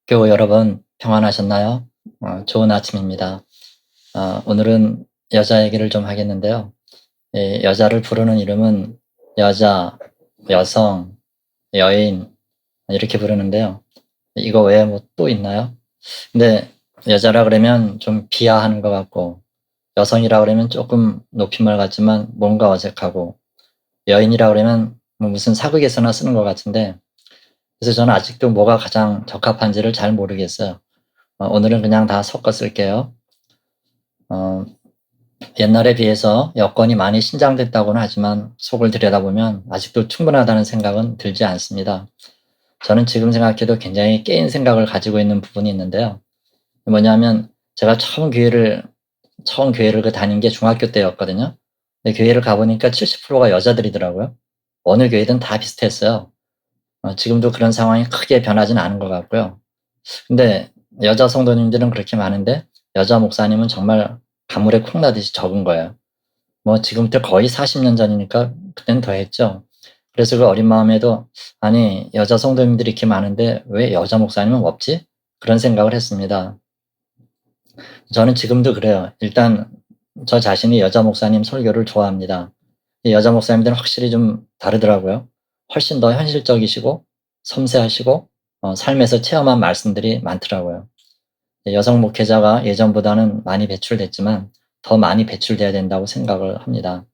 교우 여러분 평안하셨나요? 좋은 아침입니다. 오늘은 여자 얘기를 좀 하겠는데요. 여자를 부르는 이름은 여자, 여성, 여인 이렇게 부르는데요. 이거 외에 뭐 또 있나요? 근데 여자라 그러면 좀 비하하는 것 같고, 여성이라 그러면 조금 높임말 같지만 뭔가 어색하고, 여인이라 그러면 뭐 무슨 사극에서나 쓰는 것 같은데, 그래서 저는 아직도 뭐가 가장 적합한지를 잘 모르겠어요. 오늘은 그냥 다 섞어 쓸게요. 어, 옛날에 비해서 여건이 많이 신장됐다고는 하지만 속을 들여다보면 아직도 충분하다는 생각은 들지 않습니다. 저는 지금 생각해도 굉장히 깨인 생각을 가지고 있는 부분이 있는데요. 뭐냐면 제가 처음 교회를 다닌 게 중학교 때였거든요. 근데 교회를 가보니까 70%가 여자들이더라고요. 어느 교회든 다 비슷했어요. 지금도 그런 상황이 크게 변하지는 않은 것 같고요. 근데 여자 성도님들은 그렇게 많은데 여자 목사님은 정말 가물에 콩나듯이 적은 거예요. 뭐 지금부터 거의 40년 전이니까 그땐 더 했죠. 그래서 그 어린 마음에도 아니 여자 성도님들이 이렇게 많은데 왜 여자 목사님은 없지? 그런 생각을 했습니다. 저는 지금도 그래요. 일단 저 자신이 여자 목사님 설교를 좋아합니다. 여자 목사님들은 확실히 좀 다르더라고요. 훨씬 더 현실적이시고 섬세하시고 삶에서 체험한 말씀들이 많더라고요. 여성 목회자가 예전보다는 많이 배출됐지만 더 많이 배출돼야 된다고 생각을 합니다.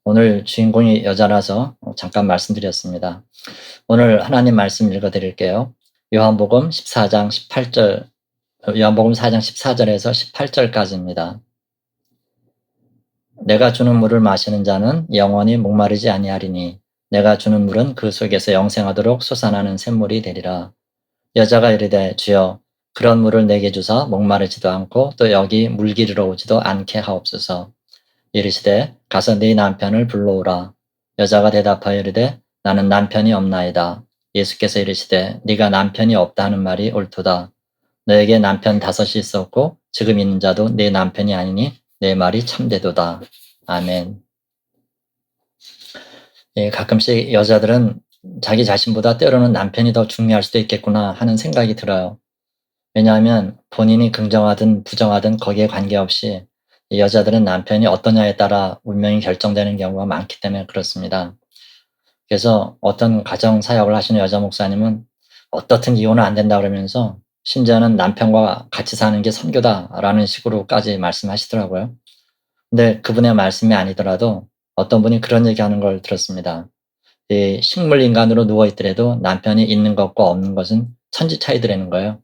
오늘 주인공이 여자라서 잠깐 말씀드렸습니다. 오늘 하나님 말씀 읽어드릴게요. 요한복음 14장 18절, 요한복음 4장 14절에서 18절까지입니다. 내가 주는 물을 마시는 자는 영원히 목마르지 아니하리니 내가 주는 물은 그 속에서 영생하도록 솟아나는 샘물이 되리라. 여자가 이르되 주여 그런 물을 내게 주사 목마르지도 않고 또 여기 물 기르러 오지도 않게 하옵소서. 이르시되 가서 네 남편을 불러오라. 여자가 대답하여 이르되 나는 남편이 없나이다. 예수께서 이르시되 네가 남편이 없다 하는 말이 옳도다. 너에게 남편 5이 있었고 지금 있는 자도 네 남편이 아니니 내 말이 참되도다. 아멘. 가끔씩 여자들은 자기 자신보다 때로는 남편이 더 중요할 수도 있겠구나 하는 생각이 들어요. 왜냐하면 본인이 긍정하든 부정하든 거기에 관계없이 이 여자들은 남편이 어떠냐에 따라 운명이 결정되는 경우가 많기 때문에 그렇습니다. 그래서 어떤 가정 사역을 하시는 여자 목사님은 어떻든 이혼은 안 된다 그러면서 심지어는 남편과 같이 사는 게 선교다라는 식으로까지 말씀하시더라고요. 근데 그분의 말씀이 아니더라도 어떤 분이 그런 얘기하는 걸 들었습니다. 이 식물 인간으로 누워 있더라도 남편이 있는 것과 없는 것은 천지 차이더라는 거예요.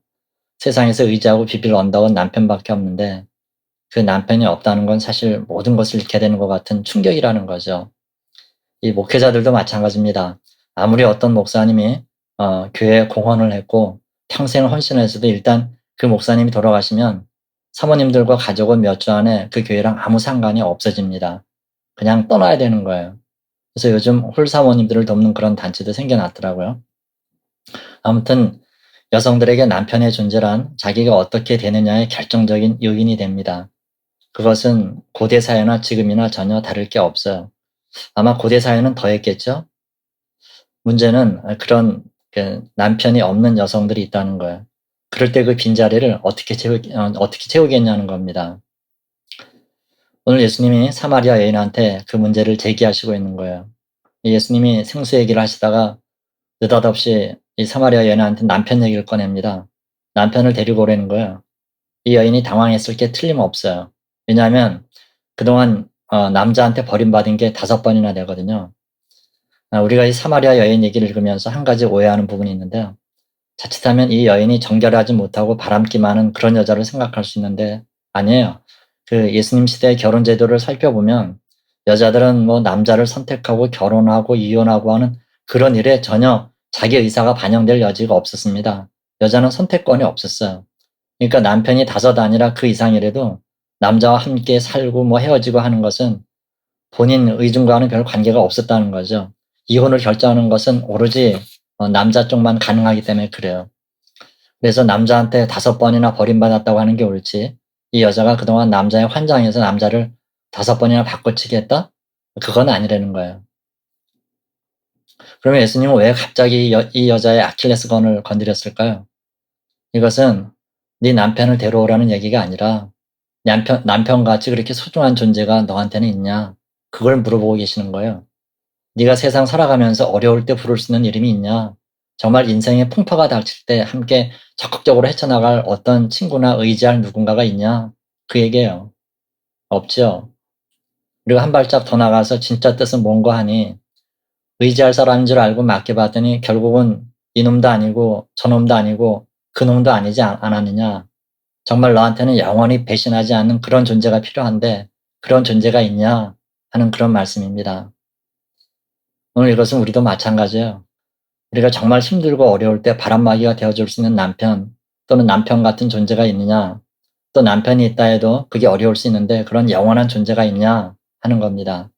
세상에서 의지하고 비빌 언덕은 남편밖에 없는데 그 남편이 없다는 건 사실 모든 것을 잃게 되는 것 같은 충격이라는 거죠. 이 목회자들도 마찬가지입니다. 아무리 어떤 목사님이 교회에 공헌을 했고 평생을 헌신해서도 일단 그 목사님이 돌아가시면 사모님들과 가족은 몇 주 안에 그 교회랑 아무 상관이 없어집니다. 그냥 떠나야 되는 거예요. 그래서 요즘 홀사모님들을 돕는 그런 단체도 생겨났더라고요. 아무튼 여성들에게 남편의 존재란 자기가 어떻게 되느냐의 결정적인 요인이 됩니다. 그것은 고대 사회나 지금이나 전혀 다를 게 없어요. 아마 고대 사회는 더 했겠죠? 문제는 그런 그 남편이 없는 여성들이 있다는 거예요. 그럴 때 그 빈자리를 어떻게 채우겠냐는 겁니다. 오늘 예수님이 사마리아 여인한테 그 문제를 제기하시고 있는 거예요. 예수님이 생수 얘기를 하시다가 느닷없이 이 사마리아 여인한테 남편 얘기를 꺼냅니다. 남편을 데리고 오라는 거예요. 이 여인이 당황했을 게 틀림없어요. 왜냐하면 그동안 남자한테 버림받은 게 5번이나 되거든요. 우리가 이 사마리아 여인 얘기를 읽으면서 한 가지 오해하는 부분이 있는데요. 자칫하면 이 여인이 정결하지 못하고 바람기 많은 그런 여자를 생각할 수 있는데 아니에요. 그 예수님 시대의 결혼 제도를 살펴보면 여자들은 뭐 남자를 선택하고 결혼하고 이혼하고 하는 그런 일에 전혀 자기 의사가 반영될 여지가 없었습니다. 여자는 선택권이 없었어요. 그러니까 남편이 5 아니라 그 이상이라도 남자와 함께 살고 뭐 헤어지고 하는 것은 본인 의중과는 별 관계가 없었다는 거죠. 이혼을 결정하는 것은 오로지 남자 쪽만 가능하기 때문에 그래요. 그래서 남자한테 5번이나 버림받았다고 하는 게 옳지 이 여자가 그동안 남자의 환장해서 남자를 5번이나 바꿔치기 했다? 그건 아니라는 거예요. 그러면 예수님은 왜 갑자기 이 여자의 아킬레스건을 건드렸을까요? 이것은 네 남편을 데려오라는 얘기가 아니라 남편같이 그렇게 소중한 존재가 너한테는 있냐? 그걸 물어보고 계시는 거예요. 네가 세상 살아가면서 어려울 때 부를 수 있는 이름이 있냐? 정말 인생의 풍파가 닥칠 때 함께 적극적으로 헤쳐나갈 어떤 친구나 의지할 누군가가 있냐? 그 얘기예요. 없죠. 그리고 한 발짝 더 나가서 진짜 뜻은 뭔가 하니 의지할 사람인 줄 알고 맡겨봤더니 결국은 이놈도 아니고 저놈도 아니고 그놈도 아니지 않았느냐. 정말 너한테는 영원히 배신하지 않는 그런 존재가 필요한데 그런 존재가 있냐 하는 그런 말씀입니다. 오늘 이것은 우리도 마찬가지예요. 우리가 정말 힘들고 어려울 때 바람막이가 되어줄 수 있는 남편 또는 남편 같은 존재가 있느냐, 또 남편이 있다 해도 그게 어려울 수 있는데 그런 영원한 존재가 있냐 하는 겁니다.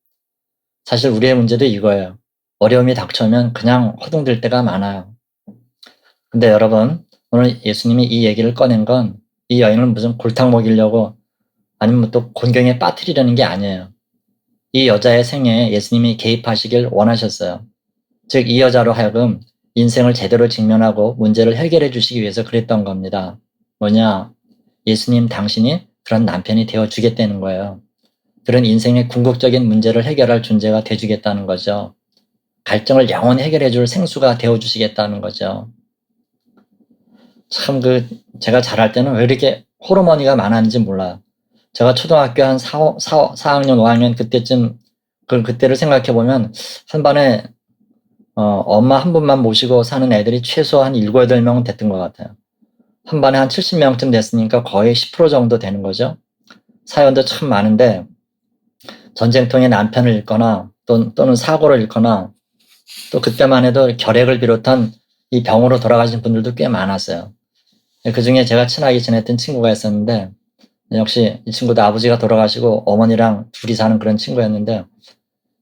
사실 우리의 문제도 이거예요. 어려움이 닥쳐오면 그냥 허둥들 때가 많아요. 근데 여러분, 오늘 예수님이 이 얘기를 꺼낸 건 이 여인을 무슨 골탕 먹이려고 아니면 또 곤경에 빠뜨리려는 게 아니에요. 이 여자의 생애에 예수님이 개입하시길 원하셨어요. 즉, 이 여자로 하여금 인생을 제대로 직면하고 문제를 해결해 주시기 위해서 그랬던 겁니다. 뭐냐? 예수님 당신이 그런 남편이 되어주겠다는 거예요. 그런 인생의 궁극적인 문제를 해결할 존재가 되어주겠다는 거죠. 갈증을 영원히 해결해 줄 생수가 되어주시겠다는 거죠. 참 제가 잘할 때는 왜 이렇게 호르몬이가 많았는지 몰라요. 제가 초등학교 한 4학년, 5학년 그때쯤, 그때를 생각해보면 한 반에 엄마 한 분만 모시고 사는 애들이 최소 한 7, 8명은 됐던 것 같아요. 한 반에 한 70명쯤 됐으니까 거의 10% 정도 되는 거죠. 사연도 참 많은데 전쟁통에 남편을 잃거나 또는 사고를 잃거나 또 그때만 해도 결핵을 비롯한 이 병으로 돌아가신 분들도 꽤 많았어요. 그중에 제가 친하게 지냈던 친구가 있었는데 역시 이 친구도 아버지가 돌아가시고 어머니랑 둘이 사는 그런 친구였는데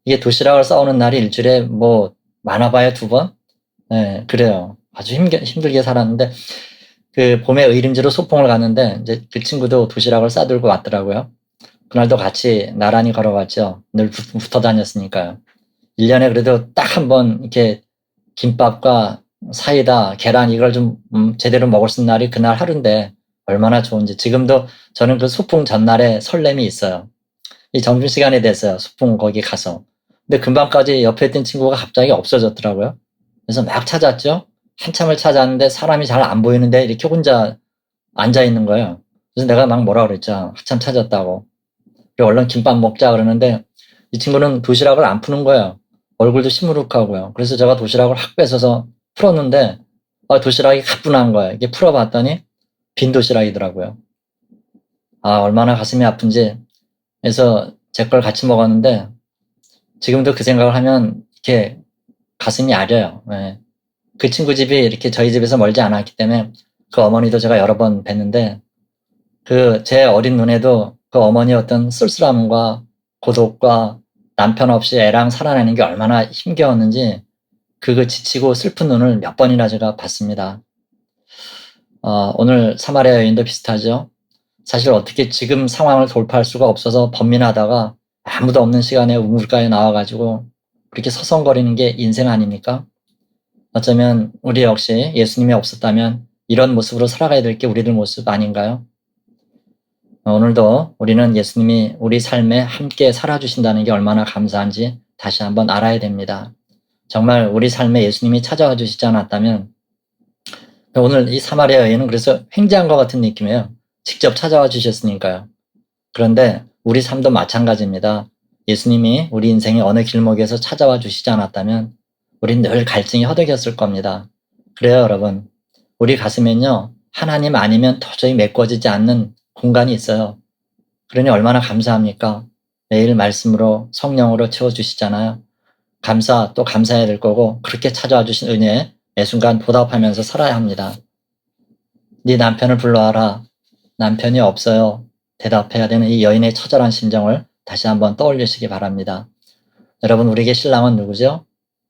이게 도시락을 싸오는 날이 일주일에 뭐 많아봐야 2번? 네, 그래요. 아주 힘들게 살았는데 그 봄에 의림지로 소풍을 갔는데 이제 그 친구도 도시락을 싸들고 왔더라고요. 그날도 같이 나란히 걸어갔죠. 늘 붙어 다녔으니까요. 1년에 그래도 딱 한 번 이렇게 김밥과 사이다, 계란 이걸 좀 제대로 먹을 수 있는 날이 그날 하루인데 얼마나 좋은지. 지금도 저는 그 소풍 전날에 설렘이 있어요. 이 점심시간이 됐어요. 소풍 거기 가서. 근데 금방까지 옆에 있던 친구가 갑자기 없어졌더라고요. 그래서 막 찾았죠. 한참을 찾았는데 사람이 잘 안 보이는데 이렇게 혼자 앉아 있는 거예요. 그래서 내가 막 뭐라 그랬죠. 한참 찾았다고. 그리고 얼른 김밥 먹자 그러는데 이 친구는 도시락을 안 푸는 거예요. 얼굴도 시무룩하고요. 그래서 제가 도시락을 확 뺏어서 풀었는데 도시락이 가뿐한 거예요. 이게 풀어봤더니 빈 도시락이더라고요. 얼마나 가슴이 아픈지. 그래서 제 걸 같이 먹었는데 지금도 그 생각을 하면 이렇게 가슴이 아려요. 네. 그 친구 집이 이렇게 저희 집에서 멀지 않았기 때문에 그 어머니도 제가 여러 번 뵀는데 제 어린 눈에도 그 어머니의 어떤 쓸쓸함과 고독과 남편 없이 애랑 살아내는 게 얼마나 힘겨웠는지 그 지치고 슬픈 눈을 몇 번이나 제가 봤습니다. 오늘 사마리아 여인도 비슷하죠. 사실 어떻게 지금 상황을 돌파할 수가 없어서 번민하다가 아무도 없는 시간에 우물가에 나와가지고 그렇게 서성거리는 게 인생 아닙니까? 어쩌면 우리 역시 예수님이 없었다면 이런 모습으로 살아가야 될 게 우리들 모습 아닌가요? 오늘도 우리는 예수님이 우리 삶에 함께 살아주신다는 게 얼마나 감사한지 다시 한번 알아야 됩니다. 정말 우리 삶에 예수님이 찾아와 주시지 않았다면 오늘 이 사마리아 여인은 그래서 횡재한 것 같은 느낌이에요. 직접 찾아와 주셨으니까요. 그런데 우리 삶도 마찬가지입니다. 예수님이 우리 인생의 어느 길목에서 찾아와 주시지 않았다면 우린 늘 갈증이 허덕였을 겁니다. 그래요, 여러분. 우리 가슴엔요, 하나님 아니면 도저히 메꿔지지 않는 공간이 있어요. 그러니 얼마나 감사합니까? 매일 말씀으로 성령으로 채워주시잖아요. 또 감사해야 될 거고 그렇게 찾아와 주신 은혜에 매 순간 보답하면서 살아야 합니다. 네 남편을 불러와라. 남편이 없어요. 대답해야 되는 이 여인의 처절한 심정을 다시 한번 떠올리시기 바랍니다. 여러분, 우리에게 신랑은 누구죠?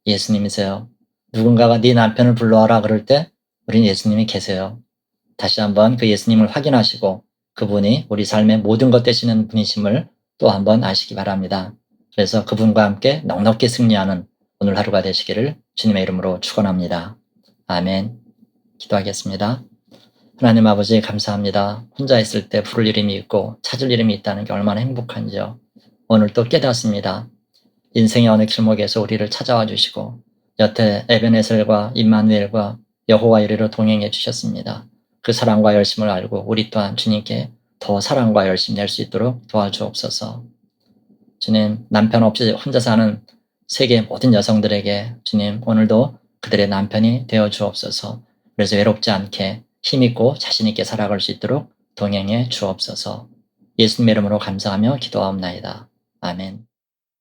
예수님이세요. 누군가가 네 남편을 불러와라 그럴 때 우린 예수님이 계세요. 다시 한번 그 예수님을 확인하시고 그분이 우리 삶의 모든 것 되시는 분이심을 또 한번 아시기 바랍니다. 그래서 그분과 함께 넉넉히 승리하는 오늘 하루가 되시기를 주님의 이름으로 축원합니다. 아멘. 기도하겠습니다. 하나님 아버지 감사합니다. 혼자 있을 때 부를 이름이 있고 찾을 이름이 있다는 게 얼마나 행복한지요. 오늘 또 깨닫습니다. 인생의 어느 길목에서 우리를 찾아와 주시고 여태 에베네셀과 임마누엘과 여호와 이르러 동행해 주셨습니다. 그 사랑과 열심을 알고 우리 또한 주님께 더 사랑과 열심 낼 수 있도록 도와주옵소서. 주님, 남편 없이 혼자 사는 세계 모든 여성들에게 주님 오늘도 그들의 남편이 되어 주옵소서. 그래서 외롭지 않게 힘있고 자신있게 살아갈 수 있도록 동행해 주옵소서. 예수님의 이름으로 감사하며 기도하옵나이다. 아멘.